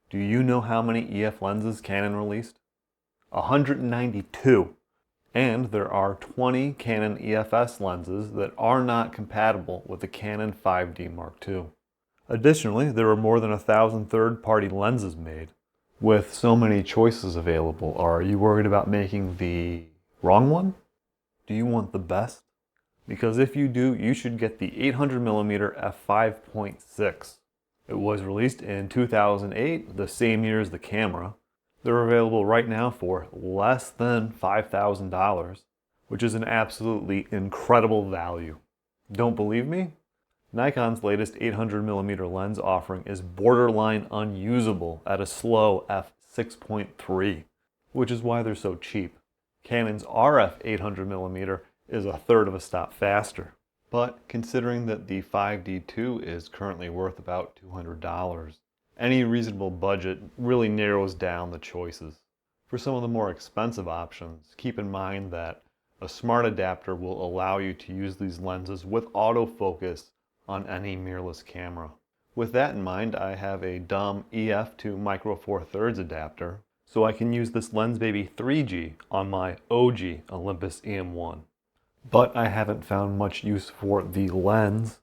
Do you know how many EF lenses Canon released? 192. And there are 20 Canon EFS lenses that are not compatible with the Canon 5D Mark II. Additionally, there are more than 1,000 third-party lenses made. With so many choices available, are you worried about making the wrong one? Do you want the best? Because if you do, you should get the 800mm f5.6. It was released in 2008, the same year as the camera. They're available right now for less than $5,000, which is an absolutely incredible value. Don't believe me? Nikon's latest 800mm lens offering is borderline unusable at a slow f6.3, which is why they're so cheap. Canon's RF 800mm is a third of a stop faster. But considering that the 5D2 is currently worth about $200, any reasonable budget really narrows down the choices. For some of the more expensive options, keep in mind that a smart adapter will allow you to use these lenses with autofocus on any mirrorless camera. With that in mind, I have a dumb EF to Micro Four Thirds adapter, so I can use this Lensbaby 3G on my OG Olympus EM1. But I haven't found much use for the lens.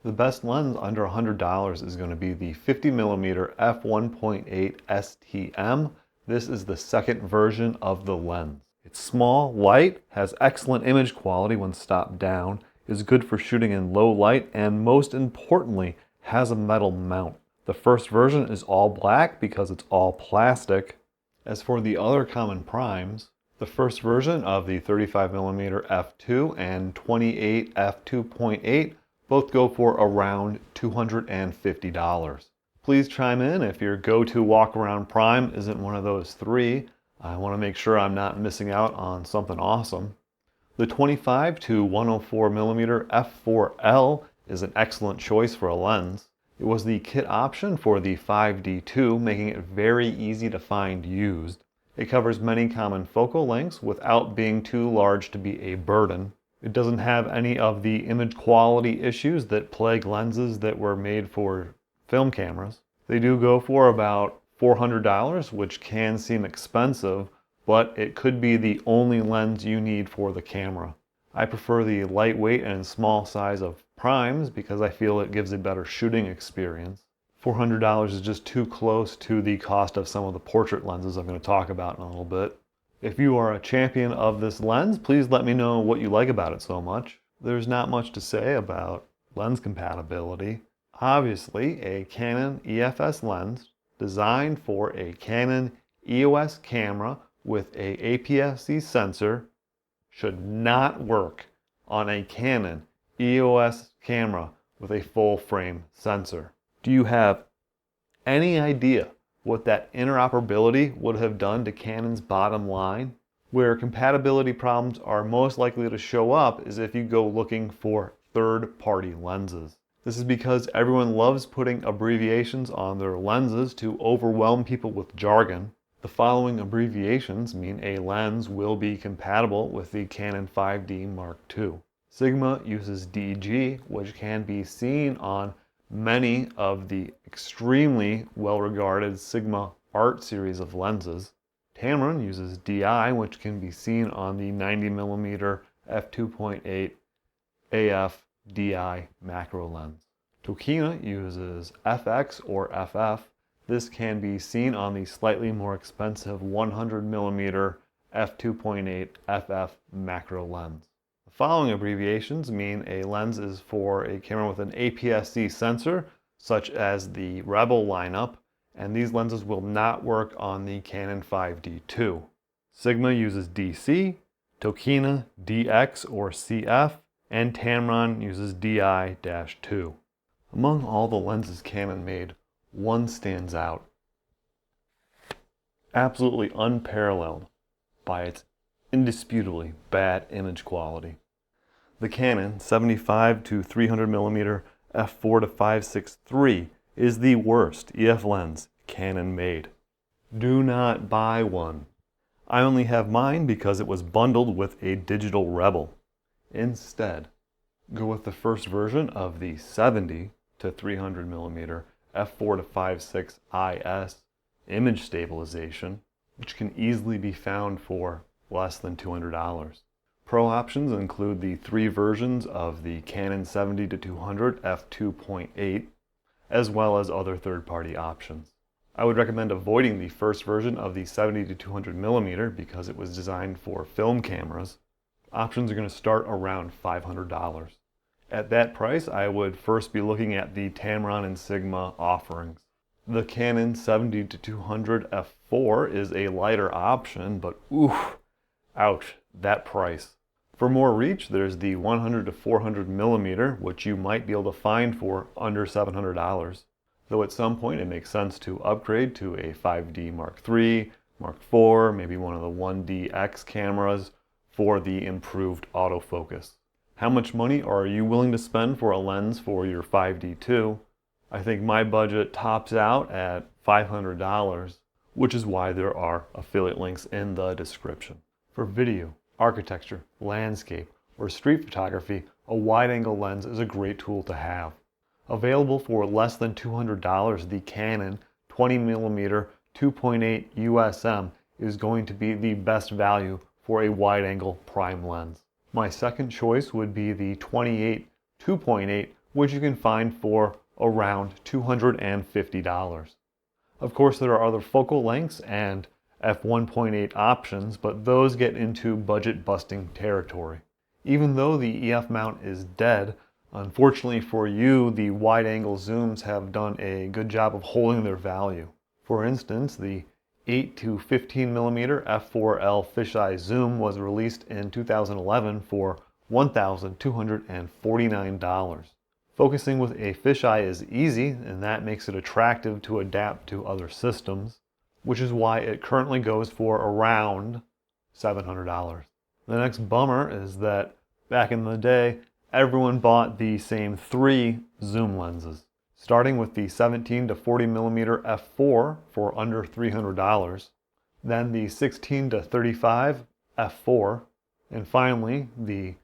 The best lens under $100 is going to be the 50mm f1.8 STM. This is the second version of the lens. It's small, light, has excellent image quality when stopped down, is good for shooting in low light, and most importantly, has a metal mount. The first version is all black because it's all plastic. As for the other common primes, the first version of the 35mm f2 and 28 f2.8 both go for around $250. Please chime in if your go-to walk-around prime isn't one of those three. I want to make sure I'm not missing out on something awesome. The 25 to 104mm f4L is an excellent choice for a lens. It was the kit option for the 5D2, making it very easy to find used. It covers many common focal lengths without being too large to be a burden. It doesn't have any of the image quality issues that plague lenses that were made for film cameras. They do go for about $400, which can seem expensive, but it could be the only lens you need for the camera. I prefer the lightweight and small size of primes because I feel it gives a better shooting experience. $400 is just too close to the cost of some of the portrait lenses I'm going to talk about in a little bit. If you are a champion of this lens, please let me know what you like about it so much. There's not much to say about lens compatibility. Obviously, a Canon EFS lens designed for a Canon EOS camera with a APS-C sensor should not work on a Canon EOS camera with a full-frame sensor. Do you have any idea what that interoperability would have done to Canon's bottom line? Where compatibility problems are most likely to show up is if you go looking for third-party lenses. This is because everyone loves putting abbreviations on their lenses to overwhelm people with jargon. The following abbreviations mean a lens will be compatible with the Canon 5D Mark II. Sigma uses DG, which can be seen on many of the extremely well-regarded Sigma Art series of lenses. Tamron uses DI, which can be seen on the 90mm f2.8 AF DI macro lens. Tokina uses FX or FF. This can be seen on the slightly more expensive 100mm f2.8 FF macro lens. The following abbreviations mean a lens is for a camera with an APS-C sensor, such as the Rebel lineup, and these lenses will not work on the Canon 5D2. Sigma uses DC, Tokina DX or CF, and Tamron uses DI-2. Among all the lenses Canon made, one stands out. Absolutely unparalleled by its indisputably bad image quality. The Canon 75 to 300mm f4 to 5.6.3 is the worst EF lens Canon made. Do not buy one. I only have mine because it was bundled with a digital Rebel. Instead, go with the first version of the 70 to 300mm f4 to 5.6 IS. image stabilization, which can easily be found for less than $200. Pro options include the 3 versions of the Canon 70-200 f2.8, as well as other third-party options. I would recommend avoiding the first version of the 70-200mm because it was designed for film cameras. Options are going to start around $500. At that price, I would first be looking at the Tamron and Sigma offerings. The Canon 70-200 f4 is a lighter option, but oof, ouch, that price. For more reach, there's the 100-400mm, which you might be able to find for under $700. Though at some point it makes sense to upgrade to a 5D Mark III, Mark IV, maybe one of the 1DX cameras for the improved autofocus. How much money are you willing to spend for a lens for your 5D2? I think my budget tops out at $500, which is why there are affiliate links in the description. For video, architecture, landscape, or street photography, a wide-angle lens is a great tool to have. Available for less than $200, the Canon 20mm 2.8 USM is going to be the best value for a wide-angle prime lens. My second choice would be the 28 2.8, which you can find for around $250. Of course, there are other focal lengths and f1.8 options, but those get into budget-busting territory. Even though the EF mount is dead, unfortunately for you, the wide-angle zooms have done a good job of holding their value. For instance, the 8-15mm f4L fisheye zoom was released in 2011 for $1,249. Focusing with a fisheye is easy, and that makes it attractive to adapt to other systems, which is why it currently goes for around $700. The next bummer is that back in the day, everyone bought the same 3 zoom lenses, starting with the 17-40mm f4 for under $300, then the 16-35 f4, and finally the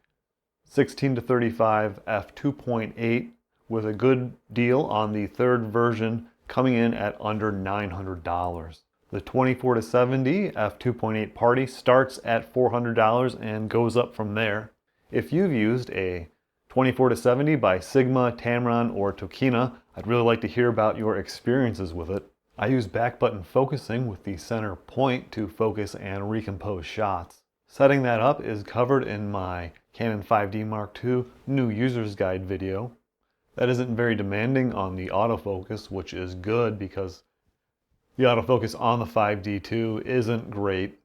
16-35 f2.8 with a good deal on the 3rd version coming in at under $900. The 24-70 f2.8 Party starts at $400 and goes up from there. If you've used a 24-70 by Sigma, Tamron, or Tokina, I'd really like to hear about your experiences with it. I use back button focusing with the center point to focus and recompose shots. Setting that up is covered in my Canon 5D Mark II new user's guide video. That isn't very demanding on the autofocus, which is good because the autofocus on the 5D2 isn't great,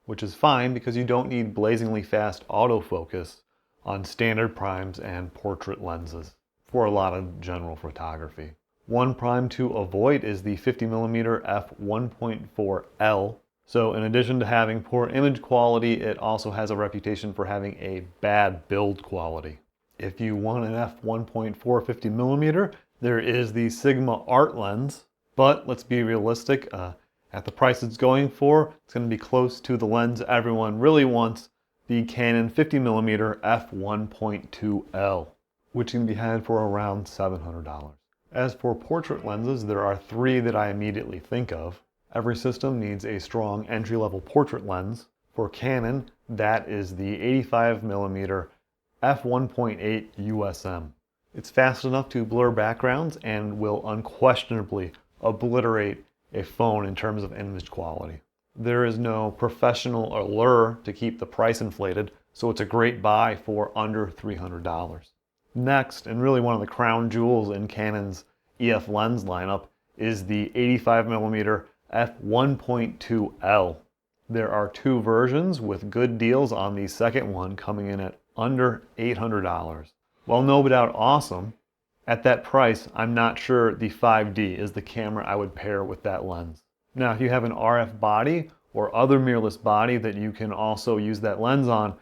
which is fine because you don't need blazingly fast autofocus on standard primes and portrait lenses for a lot of general photography. One prime to avoid is the 50mm f1.4L. So in addition to having poor image quality, it also has a reputation for having a bad build quality. If you want an f1.4 50mm, there is the Sigma Art lens, but let's be realistic, at the price it's going for, it's going to be close to the lens everyone really wants, the Canon 50mm f1.2L, which can be had for around $700. As for portrait lenses, there are 3 that I immediately think of. Every system needs a strong entry-level portrait lens. For Canon, that is the 85mm f1.8 USM. It's fast enough to blur backgrounds and will unquestionably obliterate a phone in terms of image quality. There is no professional allure to keep the price inflated, so it's a great buy for under $300. Next, and really one of the crown jewels in Canon's EF lens lineup, is the 85mm f1.2L. There are 2 versions with good deals on the second one coming in at under $800. While no doubt awesome, at that price, I'm not sure the 5D is the camera I would pair with that lens. Now, if you have an RF body or other mirrorless body that you can also use that lens on,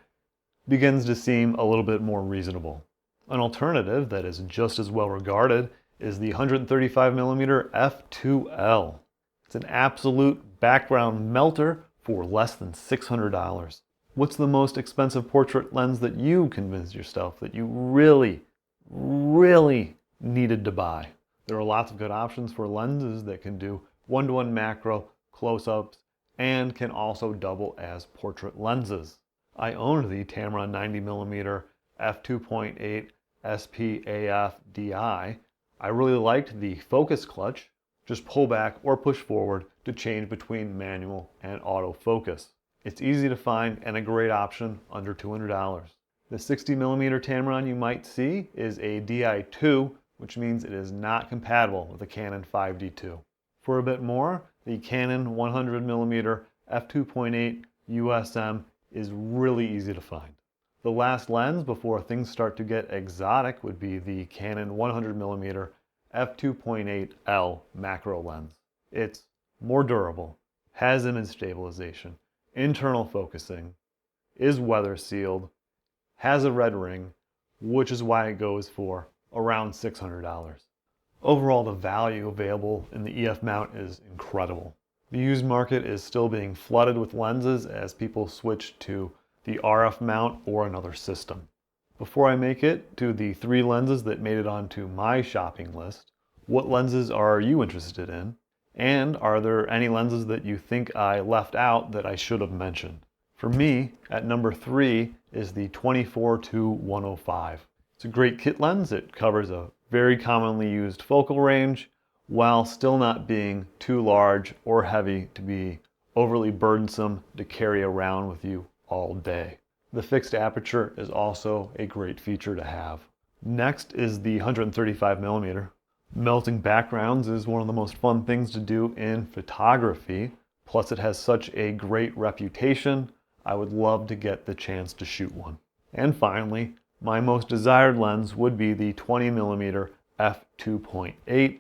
begins to seem a little bit more reasonable. An alternative that is just as well regarded is the 135mm f2L. It's an absolute background melter for less than $600. What's the most expensive portrait lens that you convinced yourself that you really needed to buy? There are lots of good options for lenses that can do 1:1 macro, close-ups, and can also double as portrait lenses. I owned the Tamron 90mm f2.8 SPAF DI. I really liked the focus clutch. Just pull back or push forward to change between manual and autofocus. It's easy to find and a great option under $200. The 60mm Tamron you might see is a Di2, which means it is not compatible with the Canon 5D2. For a bit more, the Canon 100mm f2.8 USM is really easy to find. The last lens before things start to get exotic would be the Canon 100mm f2.8L macro lens. It's more durable, has image stabilization, internal focusing, is weather sealed, has a red ring, which is why it goes for around $600. Overall, the value available in the EF mount is incredible. The used market is still being flooded with lenses as people switch to the RF mount or another system. Before I make it to the 3 lenses that made it onto my shopping list, what lenses are you interested in? And are there any lenses that you think I left out that I should have mentioned? For me, at number 3 is the 24-105. It's a great kit lens. It covers a very commonly used focal range while still not being too large or heavy to be overly burdensome to carry around with you all day. The fixed aperture is also a great feature to have. Next is the 135mm. Melting backgrounds is one of the most fun things to do in photography. Plus it has such a great reputation. I would love to get the chance to shoot one. And finally, my most desired lens would be the 20mm f2.8.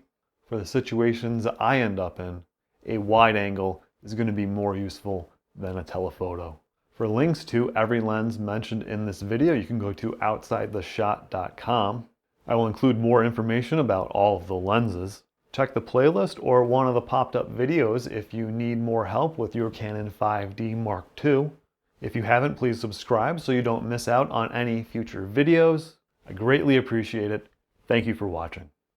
For the situations I end up in, a wide angle is going to be more useful than a telephoto. For links to every lens mentioned in this video, you can go to outsidetheshot.com. I will include more information about all of the lenses. Check the playlist or one of the popped up videos if you need more help with your Canon 5D Mark II. If you haven't, please subscribe so you don't miss out on any future videos. I greatly appreciate it. Thank you for watching.